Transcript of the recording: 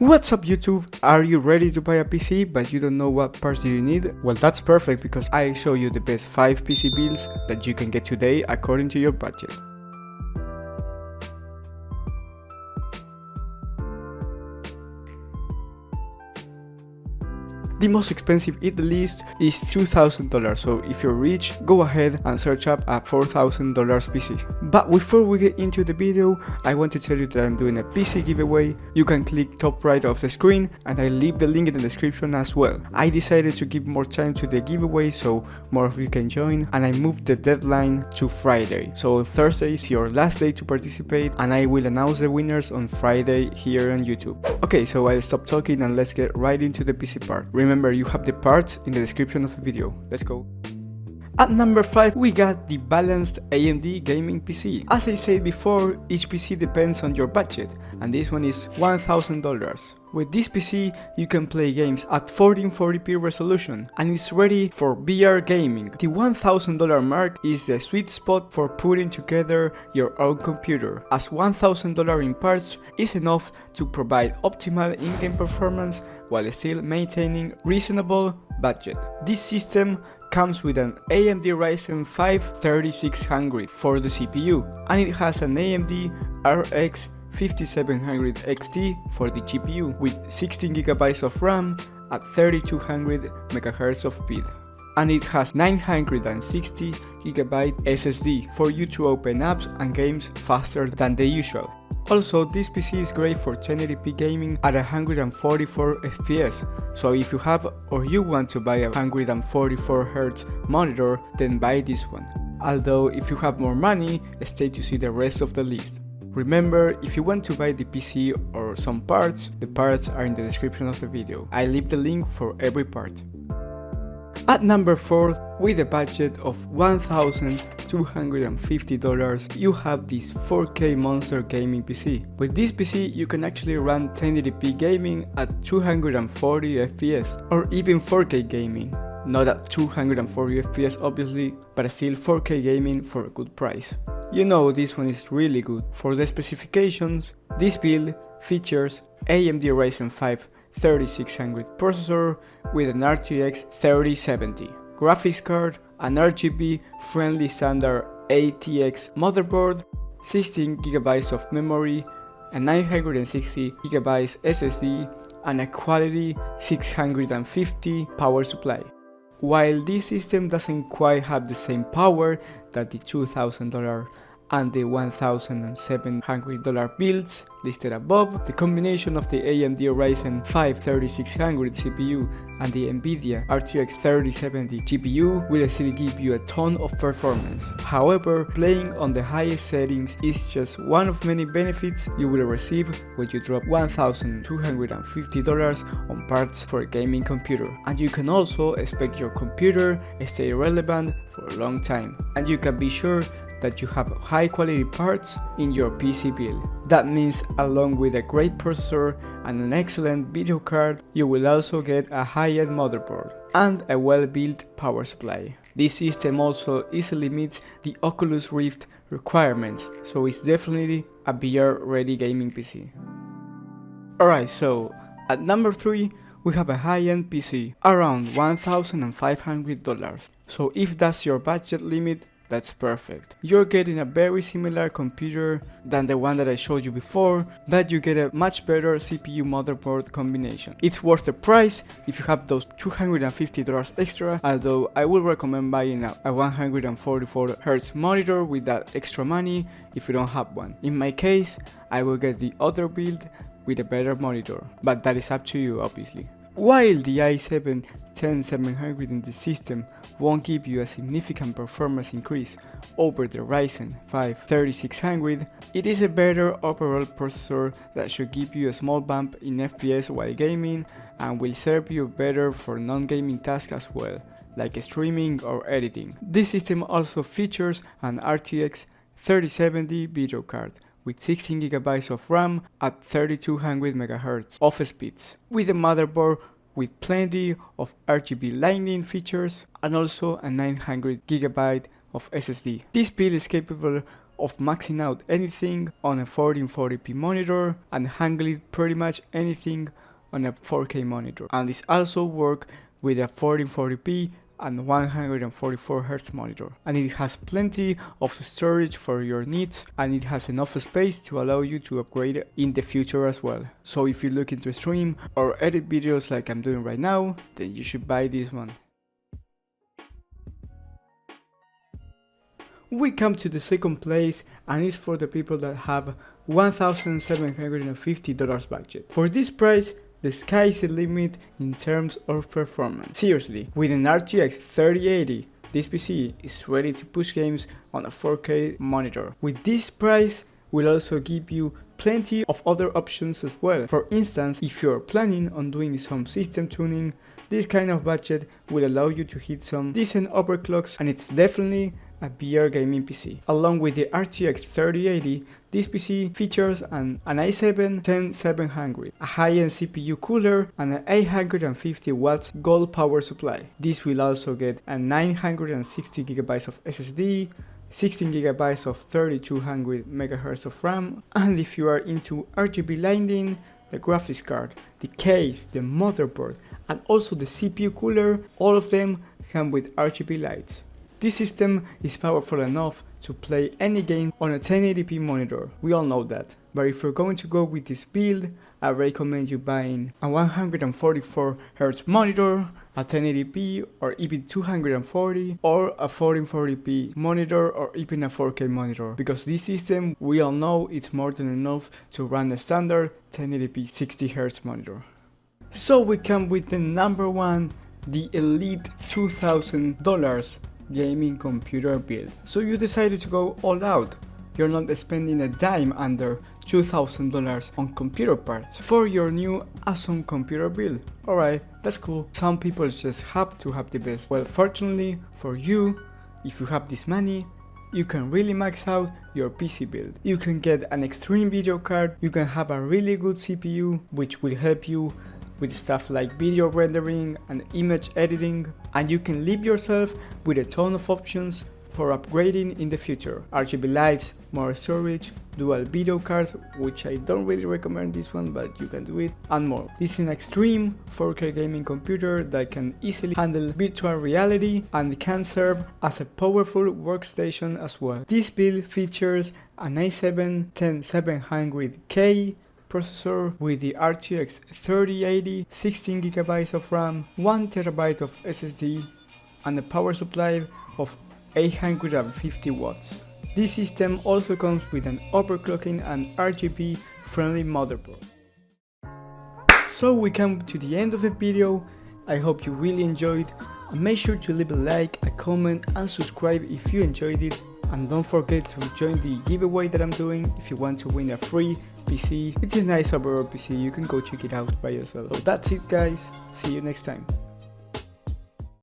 What's up YouTube? Are you ready to buy a PC but you don't know what parts do you need? Well, that's perfect because I show you the best 5 PC builds that you can get today according to your budget. The most expensive in the list is $2,000, so if you're rich, go ahead and search up a $4,000 PC. But before we get into the video, I want to tell you that I'm doing a PC giveaway. You can click top right of the screen and I leave the link in the description as well. I decided to give more time to the giveaway so more of you can join, and I moved the deadline to Friday. So Thursday is your last day to participate and I will announce the winners on Friday here on YouTube. Okay, so I'll stop talking and let's get right into the PC part. Remember, you have the parts in the description of the video. Let's go. At number 5, we got the balanced AMD Gaming PC. As I said before, each PC depends on your budget, and this one is $1,000. With this PC, you can play games at 1440p resolution, and it's ready for VR gaming. The $1,000 mark is the sweet spot for putting together your own computer, as $1,000 in parts is enough to provide optimal in-game performance while still maintaining reasonable budget. This system comes with an AMD Ryzen 5 3600 for the CPU, and it has an AMD RX 5700 XT for the GPU with 16GB of RAM at 3200 MHz of speed. And it has 960GB SSD for you to open apps and games faster than the usual. Also, this PC is great for 1080p gaming at 144 FPS, so if you have or you want to buy a 144Hz monitor, then buy this one. Although if you have more money, stay to see the rest of the list. Remember, if you want to buy the PC or some parts, the parts are in the description of the video. I leave the link for every part. At number 4, with a budget of $1,250, you have this 4K monster gaming PC. With this PC, you can actually run 1080p gaming at 240 FPS, or even 4K gaming. Not at 240 FPS obviously, but still 4K gaming for a good price. You know, this one is really good. For the specifications, this build features AMD Ryzen 5 3600 processor with an RTX 3070 graphics card, an RGB friendly standard ATX motherboard, 16GB of memory, a 960GB SSD, and a quality 650 power supply. While this system doesn't quite have the same power that the $2,000 and the $1,700 builds listed above, the combination of the AMD Ryzen 5 3600 CPU and the NVIDIA RTX 3070 GPU will still give you a ton of performance. However, playing on the highest settings is just one of many benefits you will receive when you drop $1,250 on parts for a gaming computer. And you can also expect your computer to stay relevant for a long time, and you can be sure that you have high quality parts in your PC build. That means along with a great processor and an excellent video card, you will also get a high-end motherboard and a well-built power supply. This system also easily meets the Oculus Rift requirements, so it's definitely a VR ready gaming PC. Alright, so at number 3, we have a high-end PC around $1,500. So if that's your budget limit, that's perfect. You're getting a very similar computer than the one that I showed you before, but you get a much better CPU motherboard combination. It's worth the price if you have those $250 extra, although I would recommend buying a 144Hz monitor with that extra money if you don't have one. In my case, I will get the other build with a better monitor, but that is up to you obviously. While the i7-10700 in the system won't give you a significant performance increase over the Ryzen 5 3600, it is a better overall processor that should give you a small bump in FPS while gaming and will serve you better for non-gaming tasks as well, like streaming or editing. This system also features an RTX 3070 video card with 16GB of RAM at 3200 MHz of speeds, with a motherboard with plenty of RGB lighting features and also a 900GB of SSD. This build is capable of maxing out anything on a 1440p monitor and handling pretty much anything on a 4K monitor. And this also works with a 1440p and 144Hz monitor, and it has plenty of storage for your needs, and it has enough space to allow you to upgrade in the future as well. So if you're looking to stream or edit videos like I'm doing right now, then you should buy this one. We come to the second place, and it's for the people that have $1,750 budget. For this price, the sky is the limit in terms of performance. Seriously, with an RTX 3080, this PC is ready to push games on a 4K monitor. With this price, will also give you plenty of other options as well. For instance, if you're planning on doing some system tuning, this kind of budget will allow you to hit some decent overclocks, and it's definitely a VR gaming PC. Along with the RTX 3080, this PC features an i7-10700, a high-end CPU cooler, and an 850 watts gold power supply. This will also get a 960 GB of SSD, 16 GB of 3200 MHz of RAM, and if you are into RGB lighting, the graphics card, the case, the motherboard, and also the CPU cooler, all of them come with RGB lights. This system is powerful enough to play any game on a 1080p monitor, we all know that. But if you're going to go with this build, I recommend you buying a 144Hz monitor, a 1080p or even 240, or a 1440p monitor or even a 4K monitor, because this system, we all know, it's more than enough to run a standard 1080p 60Hz monitor. So we come with the number one, the Elite $2,000 gaming computer build. So you decided to go all out. You're not spending a dime under $2,000 on computer parts for your new awesome computer build. Alright, that's cool. Some people just have to have the best. Well, fortunately for you, if you have this money, you can really max out your PC build. You can get an extreme video card, you can have a really good CPU, which will help you with stuff like video rendering and image editing, and you can leave yourself with a ton of options for upgrading in the future. RGB lights, more storage, dual video cards, which I don't really recommend this one, but you can do it, and more. This is an extreme 4K gaming computer that can easily handle virtual reality and can serve as a powerful workstation as well. This build features an i7-10700K processor with the RTX 3080, 16 GB of RAM, 1 TB of SSD, and a power supply of 850 watts. This system also comes with an overclocking and RGB friendly motherboard. So we come to the end of the video. I hope you really enjoyed, and make sure to leave a like, a comment, and subscribe if you enjoyed it. And don't forget to join the giveaway that I'm doing if you want to win a free PC. It's a nice overall PC, you can go check it out by yourself. So that's it guys, see you next time.